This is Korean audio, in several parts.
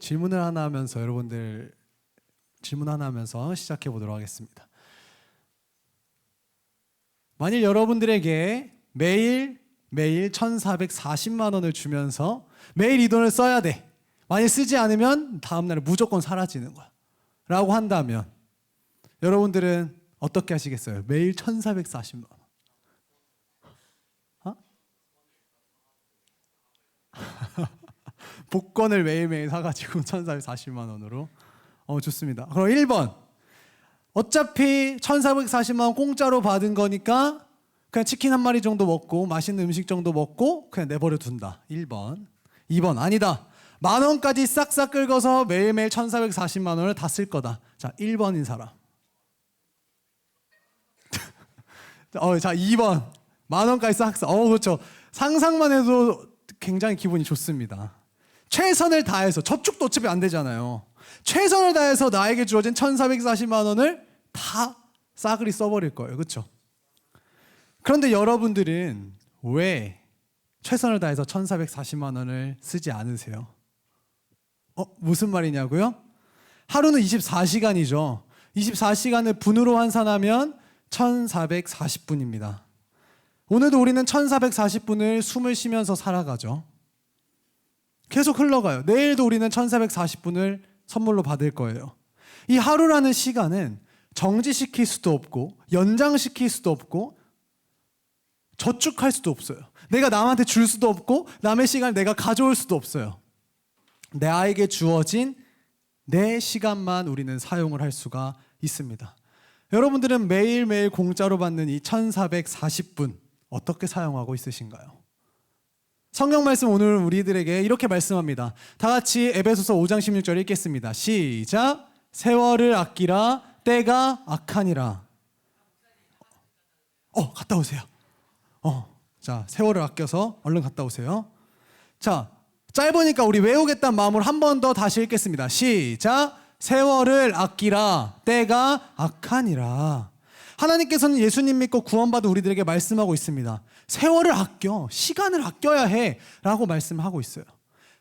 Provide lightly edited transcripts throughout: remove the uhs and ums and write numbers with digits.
질문을 하나 하면서 여러분들 질문 하나 하면서 시작해 보도록 하겠습니다. 만일 여러분들에게 매일 1,440만 원을 주면서 매일 이 돈을 써야 돼. 만일 쓰지 않으면 다음 날에 무조건 사라지는 거야. 라고 한다면 여러분들은 어떻게 하시겠어요? 매일 1,440만 원. 복권을 매일매일 사가지고 1,440만 원으로. 좋습니다. 그럼 1번. 어차피 1,440만 원 공짜로 받은 거니까 그냥 치킨 한 마리 정도 먹고 맛있는 음식 정도 먹고 그냥 내버려 둔다. 1번. 2번. 아니다. 10,000원까지 싹싹 긁어서 매일매일 1,440만 원을 다 쓸 거다. 자, 1번인 사람. 자, 2번. 10,000원까지 싹싹. 그렇죠. 상상만 해도 굉장히 기분이 좋습니다. 최선을 다해서, 저축도 어차피 안 되잖아요. 최선을 다해서 나에게 주어진 1,440만 원을 다 싸그리 써버릴 거예요. 그렇죠? 그런데 여러분들은 왜 최선을 다해서 1,440만 원을 쓰지 않으세요? 무슨 말이냐고요? 하루는 24시간이죠. 24시간을 분으로 환산하면 1,440분입니다. 오늘도 우리는 1,440분을 숨을 쉬면서 살아가죠. 계속 흘러가요. 내일도 우리는 1,440분을 선물로 받을 거예요. 이 하루라는 시간은 정지시킬 수도 없고 연장시킬 수도 없고 저축할 수도 없어요. 내가 남한테 줄 수도 없고 남의 시간을 내가 가져올 수도 없어요. 나에게 주어진 내 시간만 우리는 사용을 할 수가 있습니다. 여러분들은 매일매일 공짜로 받는 이 1,440분 어떻게 사용하고 있으신가요? 성경 말씀 오늘 우리들에게 이렇게 말씀합니다. 다 같이 에베소서 5장 16절 읽겠습니다. 시작. 세월을 아끼라 때가 악하니라. 갔다 오세요. 자, 세월을 아껴서 얼른 갔다 오세요. 자, 짧으니까 우리 외우겠다는 마음으로 한 번 더 다시 읽겠습니다. 시작. 세월을 아끼라 때가 악하니라. 하나님께서는 예수님 믿고 구원받은 우리들에게 말씀하고 있습니다. 세월을 아껴, 시간을 아껴야 해 라고 말씀하고 있어요.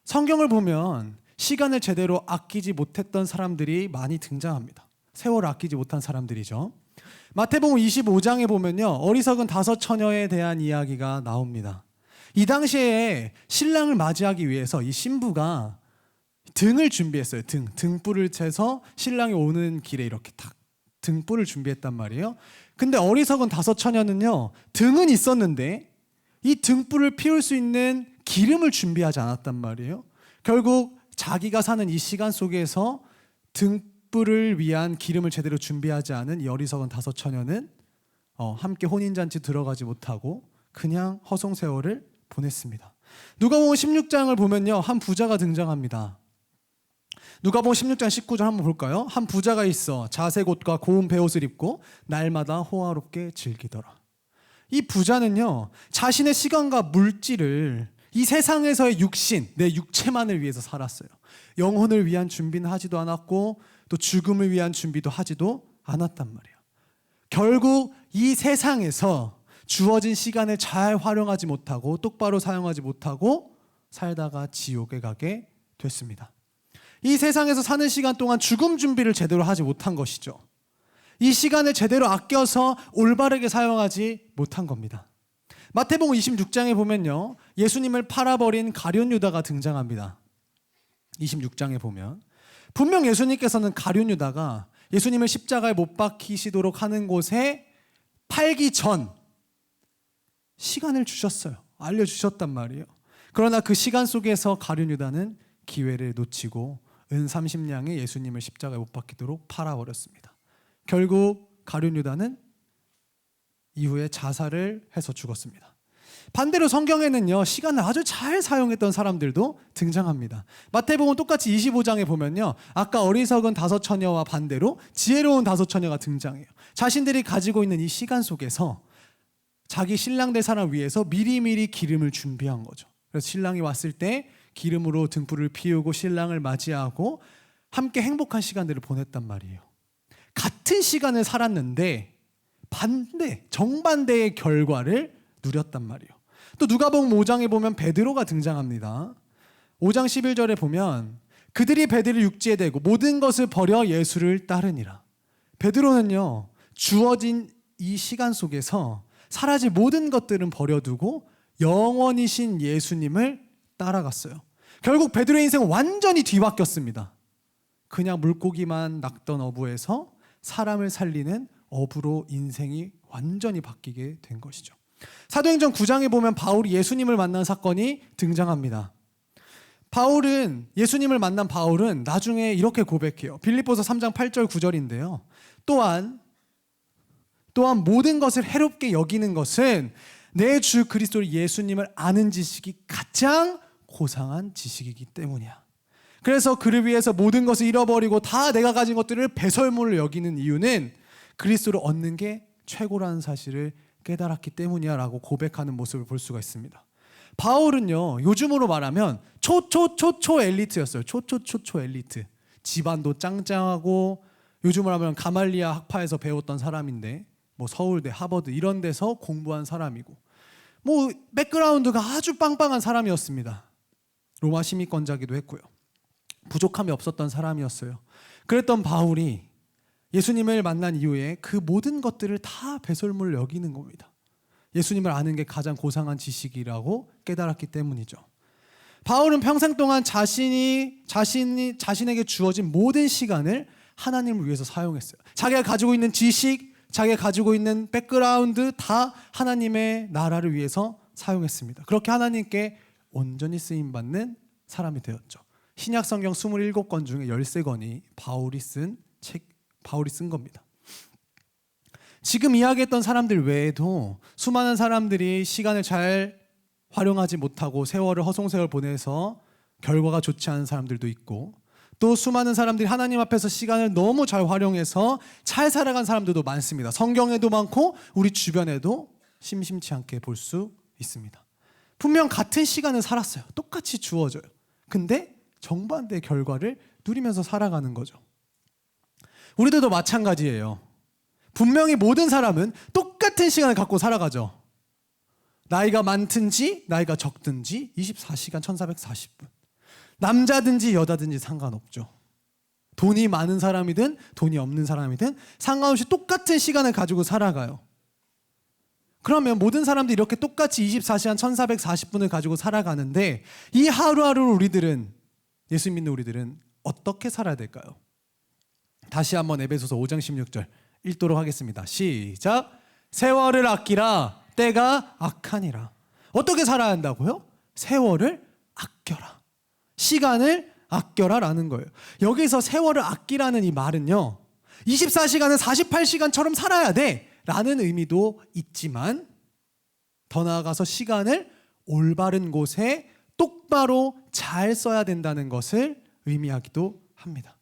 성경을 보면 시간을 제대로 아끼지 못했던 사람들이 많이 등장합니다. 세월을 아끼지 못한 사람들이죠. 마태복음 25장에 보면요, 어리석은 5 처녀에 대한 이야기가 나옵니다. 이 당시에 신랑을 맞이하기 위해서 이 신부가 등을 준비했어요. 등불을 채서 신랑이 오는 길에 이렇게 탁 등불을 준비했단 말이에요. 근데 어리석은 5 처녀는요, 등은 있었는데 이 등불을 피울 수 있는 기름을 준비하지 않았단 말이에요. 결국 자기가 사는 이 시간 속에서 등불을 위한 기름을 제대로 준비하지 않은 이 어리석은 5 처녀는 함께 혼인잔치 들어가지 못하고 그냥 허송세월을 보냈습니다. 누가복음 16장을 보면요, 한 부자가 등장합니다. 누가복음 16장 19절 한번 볼까요? 한 부자가 있어 자색 옷과 고운 베옷을 입고 날마다 호화롭게 즐기더라. 이 부자는요, 자신의 시간과 물질을 이 세상에서의 육신, 내 육체만을 위해서 살았어요. 영혼을 위한 준비는 하지도 않았고 또 죽음을 위한 준비도 하지도 않았단 말이에요. 결국 이 세상에서 주어진 시간을 잘 활용하지 못하고 똑바로 사용하지 못하고 살다가 지옥에 가게 됐습니다. 이 세상에서 사는 시간 동안 죽음 준비를 제대로 하지 못한 것이죠. 이 시간을 제대로 아껴서 올바르게 사용하지 못한 겁니다. 마태복음 26장에 보면요, 예수님을 팔아버린 가룟 유다가 등장합니다. 26장에 보면 분명 예수님께서는 가룟 유다가 예수님을 십자가에 못 박히시도록 하는 곳에 팔기 전 시간을 주셨어요. 알려주셨단 말이에요. 그러나 그 시간 속에서 가룟 유다는 기회를 놓치고 은 30냥에 예수님을 십자가에 못 박히도록 팔아버렸습니다. 결국 가룟 유다는 이후에 자살을 해서 죽었습니다. 반대로 성경에는요, 시간을 아주 잘 사용했던 사람들도 등장합니다. 마태복음 똑같이 25장에 보면요, 아까 어리석은 5 처녀와 반대로 지혜로운 5 처녀가 등장해요. 자신들이 가지고 있는 이 시간 속에서 자기 신랑 될 사람 위해서 미리미리 기름을 준비한 거죠. 그래서 신랑이 왔을 때 기름으로 등불을 피우고 신랑을 맞이하고 함께 행복한 시간들을 보냈단 말이에요. 같은 시간을 살았는데 정반대의 결과를 누렸단 말이에요. 또 누가복음 5장에 보면 베드로가 등장합니다. 5장 11절에 보면 그들이 베드로를 육지에 대고 모든 것을 버려 예수를 따르니라. 베드로는요, 주어진 이 시간 속에서 사라질 모든 것들은 버려두고 영원이신 예수님을 따라갔어요. 결국 베드로의 인생은 완전히 뒤바뀌었습니다. 그냥 물고기만 낚던 어부에서 사람을 살리는 어부로 인생이 완전히 바뀌게 된 것이죠. 사도행전 9장에 보면 바울이 예수님을 만난 사건이 등장합니다. 예수님을 만난 바울은 나중에 이렇게 고백해요. 빌립보서 3장 8절 9절인데요. 또한 모든 것을 해롭게 여기는 것은 내 주 그리스도 예수님을 아는 지식이 가장 고상한 지식이기 때문이야. 그래서 그를 위해서 모든 것을 잃어버리고 다 내가 가진 것들을 배설물로 여기는 이유는 그리스도를 얻는 게 최고라는 사실을 깨달았기 때문이야 라고 고백하는 모습을 볼 수가 있습니다. 바울은요, 요즘으로 말하면 초초 엘리트였어요. 초초 엘리트. 집안도 짱짱하고, 요즘으로 하면 가말리아 학파에서 배웠던 사람인데, 뭐 서울대, 하버드 이런 데서 공부한 사람이고, 뭐 백그라운드가 아주 빵빵한 사람이었습니다. 로마 시민권자기도 했고요. 부족함이 없었던 사람이었어요. 그랬던 바울이 예수님을 만난 이후에 그 모든 것들을 다 배설물로 여기는 겁니다. 예수님을 아는 게 가장 고상한 지식이라고 깨달았기 때문이죠. 바울은 평생 동안 자신에게 주어진 모든 시간을 하나님을 위해서 사용했어요. 자기가 가지고 있는 지식, 자기가 가지고 있는 백그라운드 다 하나님의 나라를 위해서 사용했습니다. 그렇게 하나님께 온전히 쓰임받는 사람이 되었죠. 신약 성경 27권 중에 13권이 바울이 쓴 겁니다. 지금 이야기했던 사람들 외에도 수많은 사람들이 시간을 잘 활용하지 못하고 세월을 허송세월 보내서 결과가 좋지 않은 사람들도 있고, 또 수많은 사람들이 하나님 앞에서 시간을 너무 잘 활용해서 잘 살아간 사람들도 많습니다. 성경에도 많고 우리 주변에도 심심치 않게 볼 수 있습니다. 분명 같은 시간을 살았어요. 똑같이 주어져요. 근데 정반대의 결과를 누리면서 살아가는 거죠. 우리들도 마찬가지예요. 분명히 모든 사람은 똑같은 시간을 갖고 살아가죠. 나이가 많든지 나이가 적든지 24시간 1440분. 남자든지 여자든지 상관없죠. 돈이 많은 사람이든 돈이 없는 사람이든 상관없이 똑같은 시간을 가지고 살아가요. 그러면 모든 사람들이 이렇게 똑같이 24시간 1440분을 가지고 살아가는데, 이 하루하루를 예수 믿는 우리들은 어떻게 살아야 될까요? 다시 한번 에베소서 5장 16절 읽도록 하겠습니다. 시작. 세월을 아끼라, 때가 악하니라. 어떻게 살아야 한다고요? 세월을 아껴라. 시간을 아껴라 라는 거예요. 여기서 세월을 아끼라는 이 말은요, 24시간은 48시간처럼 살아야 돼 라는 의미도 있지만, 더 나아가서 시간을 올바른 곳에 똑바로 잘 써야 된다는 것을 의미하기도 합니다.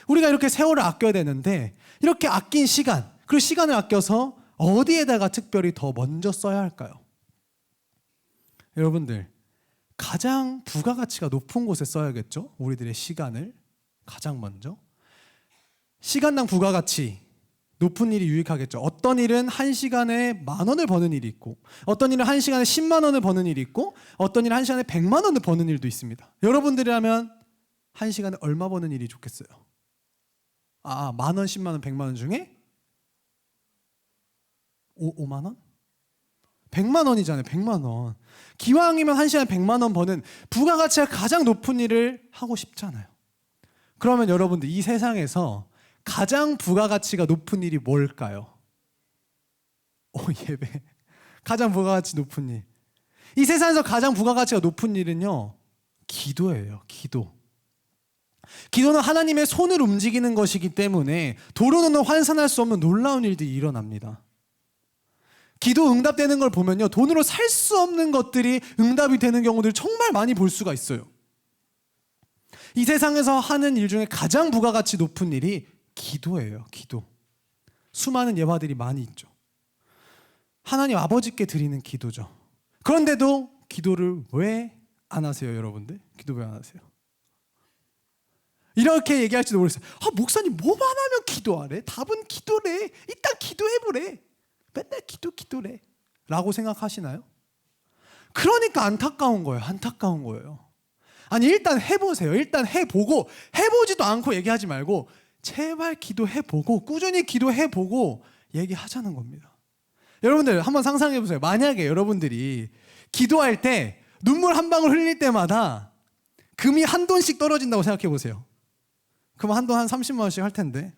우리가 이렇게 세월을 아껴야 되는데, 이렇게 아낀 시간, 그 시간을 아껴서 어디에다가 특별히 더 먼저 써야 할까요? 여러분들, 가장 부가가치가 높은 곳에 써야겠죠? 우리들의 시간을 가장 먼저. 시간당 부가가치 높은 일이 유익하겠죠. 어떤 일은 1시간에 10,000원을 버는 일이 있고, 어떤 일은 1시간에 10만 원을 버는 일이 있고, 어떤 일은 1시간에 100만 원을 버는 일도 있습니다. 여러분들이라면 1시간에 얼마 버는 일이 좋겠어요? 10,000원, 10만 원, 100만 원 중에 5만 원? 100만 원이잖아요. 100만 원. 기왕이면 1시간에 100만 원 버는 부가가치가 가장 높은 일을 하고 싶잖아요. 그러면 여러분들, 이 세상에서 가장 부가가치가 높은 일이 뭘까요? 예배. 가장 부가가치 높은 일. 이 세상에서 가장 부가가치가 높은 일은요, 기도예요. 기도. 기도는 하나님의 손을 움직이는 것이기 때문에 도로는 환산할 수 없는 놀라운 일들이 일어납니다. 기도 응답되는 걸 보면요, 돈으로 살 수 없는 것들이 응답이 되는 경우들을 정말 많이 볼 수가 있어요. 이 세상에서 하는 일 중에 가장 부가가치 높은 일이 기도예요. 기도. 수많은 예화들이 많이 있죠. 하나님 아버지께 드리는 기도죠. 그런데도 기도를 왜 안 하세요, 여러분들? 기도 왜 안 하세요? 이렇게 얘기할지도 모르겠어요. 목사님 뭐만 하면 기도하래? 답은 기도래. 일단 기도해보래. 맨날 기도래 라고 생각하시나요? 그러니까 안타까운 거예요. 안타까운 거예요. 아니 일단 해보세요. 일단 해보고, 해보지도 않고 얘기하지 말고 제발 기도해보고 꾸준히 기도해보고 얘기하자는 겁니다. 여러분들 한번 상상해보세요. 만약에 여러분들이 기도할 때 눈물 한 방울 흘릴 때마다 금이 한 돈씩 떨어진다고 생각해보세요. 그럼 한 돈 한 30만 원씩 할 텐데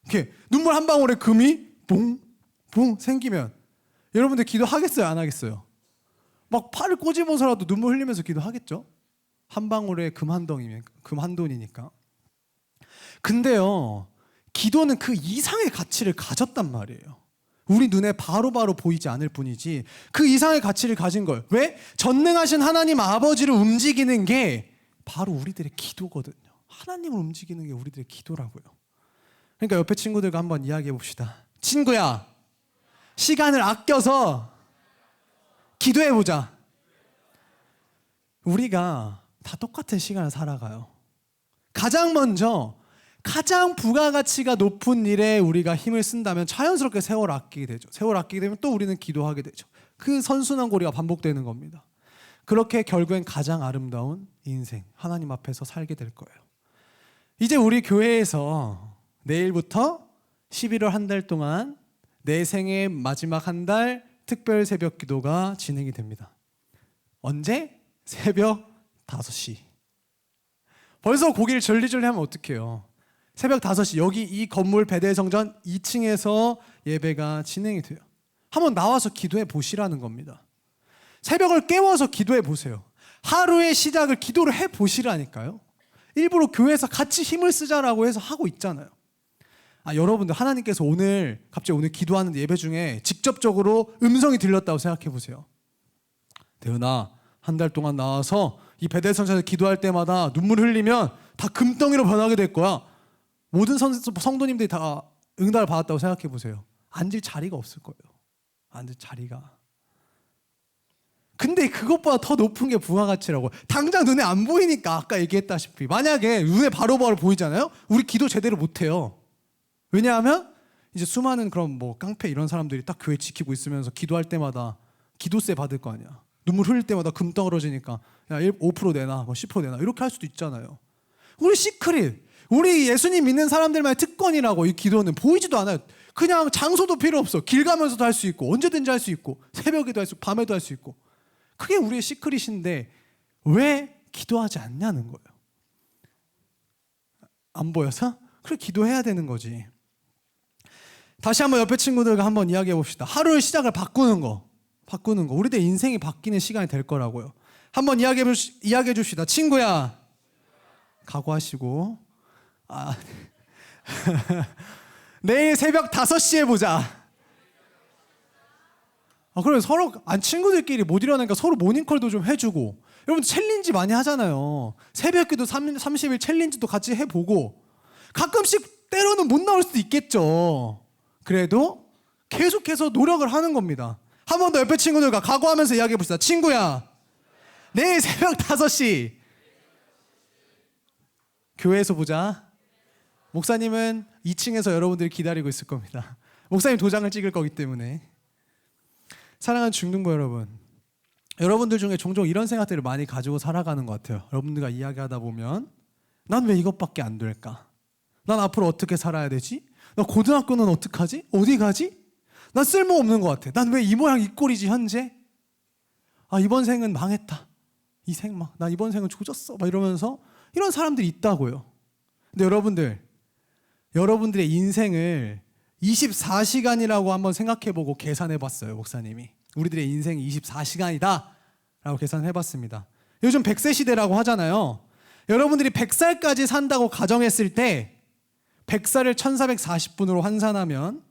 이렇게 눈물 한 방울에 금이 봉봉 생기면 여러분들 기도하겠어요? 안 하겠어요? 막 팔을 꼬집어서라도 눈물 흘리면서 기도하겠죠? 한 방울에 금 한 덩이면 금 한 돈이니까. 근데요, 기도는 그 이상의 가치를 가졌단 말이에요. 우리 눈에 바로바로 보이지 않을 뿐이지 그 이상의 가치를 가진 걸. 왜? 전능하신 하나님 아버지를 움직이는 게 바로 우리들의 기도거든요. 하나님을 움직이는 게 우리들의 기도라고요. 그러니까 옆에 친구들과 한번 이야기해 봅시다. 친구야, 시간을 아껴서 기도해 보자. 우리가 다 똑같은 시간을 살아가요. 가장 먼저 가장 부가가치가 높은 일에 우리가 힘을 쓴다면 자연스럽게 세월을 아끼게 되죠. 세월을 아끼게 되면 또 우리는 기도하게 되죠. 그 선순환 고리가 반복되는 겁니다. 그렇게 결국엔 가장 아름다운 인생, 하나님 앞에서 살게 될 거예요. 이제 우리 교회에서 내일부터 11월 한 달 동안 내 생애 마지막 한 달 특별 새벽 기도가 진행이 됩니다. 언제? 새벽 5시. 벌써 고기를 절리절리 하면 어떡해요? 새벽 5시 여기 이 건물 베델성전 2층에서 예배가 진행이 돼요. 한번 나와서 기도해 보시라는 겁니다. 새벽을 깨워서 기도해 보세요. 하루의 시작을 기도를 해 보시라니까요. 일부러 교회에서 같이 힘을 쓰자라고 해서 하고 있잖아요. 여러분들 하나님께서 갑자기 오늘 기도하는 예배 중에 직접적으로 음성이 들렸다고 생각해 보세요. 대은아, 한 달 동안 나와서 이 베델성전에서 기도할 때마다 눈물 흘리면 다 금덩이로 변하게 될 거야. 모든 성도님들이 다 응답을 받았다고 생각해 보세요. 앉을 자리가 없을 거예요. 앉을 자리가. 근데 그것보다 더 높은 게 부가가치라고. 당장 눈에 안 보이니까 아까 얘기했다시피 만약에 눈에 바로바로 보이잖아요. 우리 기도 제대로 못해요. 왜냐하면 이제 수많은 그런 뭐 깡패 이런 사람들이 딱 교회 지키고 있으면서 기도할 때마다 기도세 받을 거 아니야. 눈물 흘릴 때마다 금 떨어지니까 야 5% 내놔, 뭐 10% 내놔 이렇게 할 수도 있잖아요. 우리 시크릿, 우리 예수님 믿는 사람들만의 특권이라고. 이 기도는 보이지도 않아요. 그냥 장소도 필요 없어. 길 가면서도 할 수 있고 언제든지 할 수 있고 새벽에도 할 수 있고 밤에도 할 수 있고. 그게 우리의 시크릿인데 왜 기도하지 않냐는 거예요. 안 보여서? 그래 기도해야 되는 거지. 다시 한번 옆에 친구들과 한번 이야기해 봅시다. 하루의 시작을 바꾸는 거. 우리들 인생이 바뀌는 시간이 될 거라고요. 한번 이야기해 줍시다. 친구야, 각오하시고 내일 새벽 5시에 보자. 그래 서로 친구들끼리 못 일어나니까 서로 모닝콜도 좀 해주고. 여러분 챌린지 많이 하잖아요. 새벽기도 30일 챌린지도 같이 해보고. 가끔씩 때로는 못 나올 수도 있겠죠. 그래도 계속해서 노력을 하는 겁니다. 한 번 더 옆에 친구들과 각오하면서 이야기해 봅시다. 친구야, 내일 새벽 5시 교회에서 보자. 목사님은 2층에서 여러분들이 기다리고 있을 겁니다. 목사님 도장을 찍을 거기 때문에. 사랑하는 중등부 여러분, 여러분들 중에 종종 이런 생각들을 많이 가지고 살아가는 것 같아요. 여러분들과 이야기하다 보면 난 왜 이것밖에 안 될까? 난 앞으로 어떻게 살아야 되지? 나 고등학교는 어떡하지? 어디 가지? 난 쓸모없는 것 같아. 난 왜 이 모양 이 꼴이지 현재? 이번 생은 망했다. 이 생 나 이번 생은 조졌어. 막 이러면서 이런 사람들이 있다고요. 근데 여러분들의 인생을 24시간이라고 한번 생각해보고 계산해봤어요. 목사님이 우리들의 인생이 24시간이다 라고 계산해봤습니다. 요즘 100세 시대라고 하잖아요. 여러분들이 100살까지 산다고 가정했을 때 100살을 1440분으로 환산하면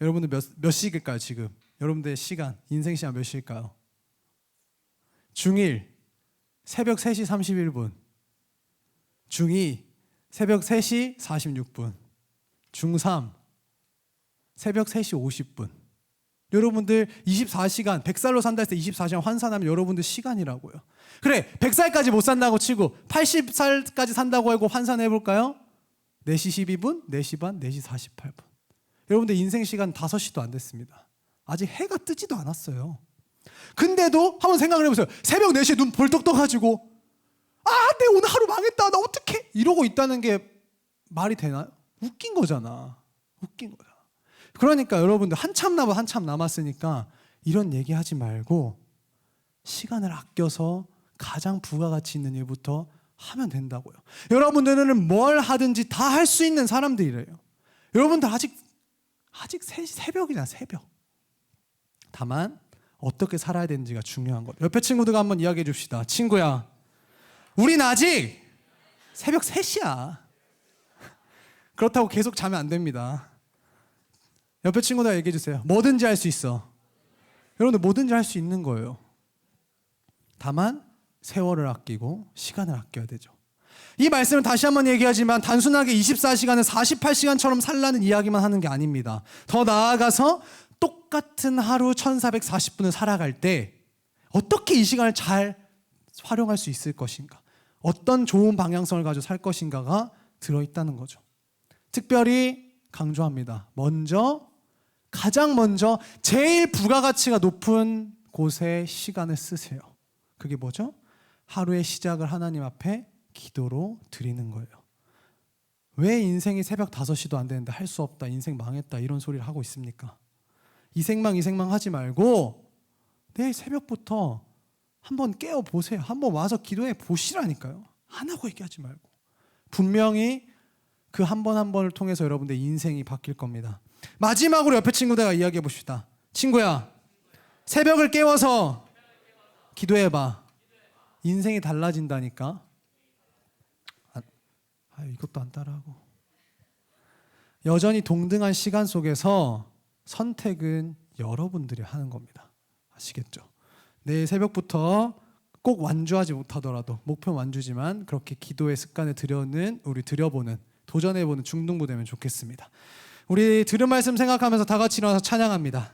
여러분들 몇 시일까요? 지금 여러분들의 시간, 인생 시간 몇 시일까요? 중1 새벽 3시 31분, 중2 새벽 3시 46분, 중3 새벽 3시 50분. 여러분들 24시간 100살로 산다 했을 때 24시간 환산하면 여러분들 시간이라고요. 그래 100살까지 못 산다고 치고 80살까지 산다고 하고 환산해 볼까요? 4시 12분, 4시 반, 4시 48분. 여러분들 인생 시간 5시도 안 됐습니다. 아직 해가 뜨지도 않았어요. 근데도 한번 생각을 해보세요. 새벽 4시에 눈 벌떡 떠가지고 내 오늘 하루 망했다. 나 어떡해? 이러고 있다는 게 말이 되나요? 웃긴 거잖아. 웃긴 거잖아. 그러니까 여러분들 한참 남았으니까 이런 얘기 하지 말고 시간을 아껴서 가장 부가가치 있는 일부터 하면 된다고요. 여러분들은 뭘 하든지 다 할 수 있는 사람들이래요. 여러분들 아직 새벽이잖아, 새벽. 다만 어떻게 살아야 되는지가 중요한 거예요. 옆에 친구들과 한번 이야기해 줍시다. 친구야, 우린 아직 새벽 3시야. 그렇다고 계속 자면 안 됩니다. 옆에 친구들 얘기해 주세요. 뭐든지 할 수 있어. 여러분들 뭐든지 할 수 있는 거예요. 다만 세월을 아끼고 시간을 아껴야 되죠. 이 말씀은 다시 한번 얘기하지만 단순하게 24시간을 48시간처럼 살라는 이야기만 하는 게 아닙니다. 더 나아가서 똑같은 하루 1440분을 살아갈 때 어떻게 이 시간을 잘 활용할 수 있을 것인가, 어떤 좋은 방향성을 가지고 살 것인가가 들어있다는 거죠. 특별히 강조합니다. 가장 먼저 제일 부가가치가 높은 곳에 시간을 쓰세요. 그게 뭐죠? 하루의 시작을 하나님 앞에 기도로 드리는 거예요. 왜 인생이 새벽 5시도 안 되는데 할 수 없다, 인생 망했다 이런 소리를 하고 있습니까? 이 생망 하지 말고 내일 새벽부터 한번 깨어보세요. 한번 와서 기도해 보시라니까요. 안 하고 얘기하지 말고. 분명히 그 한 번 한 번을 통해서 여러분들 인생이 바뀔 겁니다. 마지막으로 옆에 친구들과 이야기해 봅시다. 친구야, 새벽을 깨워서 기도해봐. 인생이 달라진다니까. 이것도 안 따라하고. 여전히 동등한 시간 속에서 선택은 여러분들이 하는 겁니다. 아시겠죠? 내일 새벽부터 꼭 완주하지 못하더라도 목표 완주지만 그렇게 기도의 습관을 들여보는, 도전해보는 중등부 되면 좋겠습니다. 우리 들은 말씀 생각하면서 다 같이 일어나서 찬양합니다.